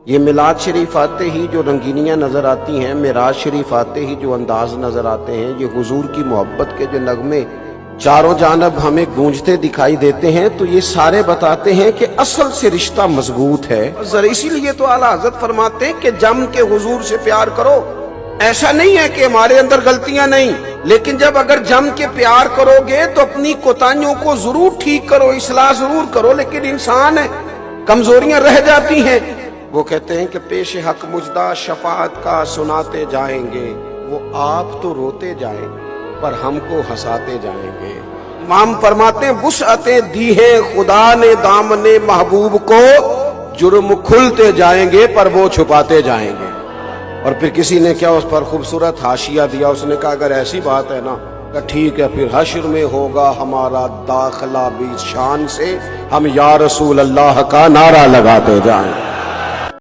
یہ میلاد شریف آتے ہی جو رنگینیاں نظر آتی ہیں، معراج شریف آتے ہی جو انداز نظر آتے ہیں، یہ حضور کی محبت کے جو نغمے چاروں جانب ہمیں گونجتے دکھائی دیتے ہیں، تو یہ سارے بتاتے ہیں کہ اصل سے رشتہ مضبوط ہے۔ ذرا اسی لیے تو اعلیٰ حضرت فرماتے ہیں کہ جم کے حضور سے پیار کرو۔ ایسا نہیں ہے کہ ہمارے اندر غلطیاں نہیں، لیکن جب اگر جم کے پیار کرو گے تو اپنی کوتاہیوں کو ضرور ٹھیک کرو، اصلاح ضرور کرو، لیکن انسان ہے، کمزوریاں رہ جاتی ہیں۔ وہ کہتے ہیں کہ پیش حق مجدہ شفاعت کا سناتے جائیں گے، وہ آپ تو روتے جائیں پر ہم کو ہنساتے جائیں گے۔ امام فرماتے ہیں وسعتیں دی ہیں خدا نے دامن محبوب کو، جرم کھلتے جائیں گے پر وہ چھپاتے جائیں گے۔ اور پھر کسی نے کیا اس پر خوبصورت حاشیہ دیا، اس نے کہا اگر ایسی بات ہے نا کہ ٹھیک ہے، پھر حشر میں ہوگا ہمارا داخلہ بھی شان سے، ہم یا رسول اللہ کا نعرہ لگاتے جائیں۔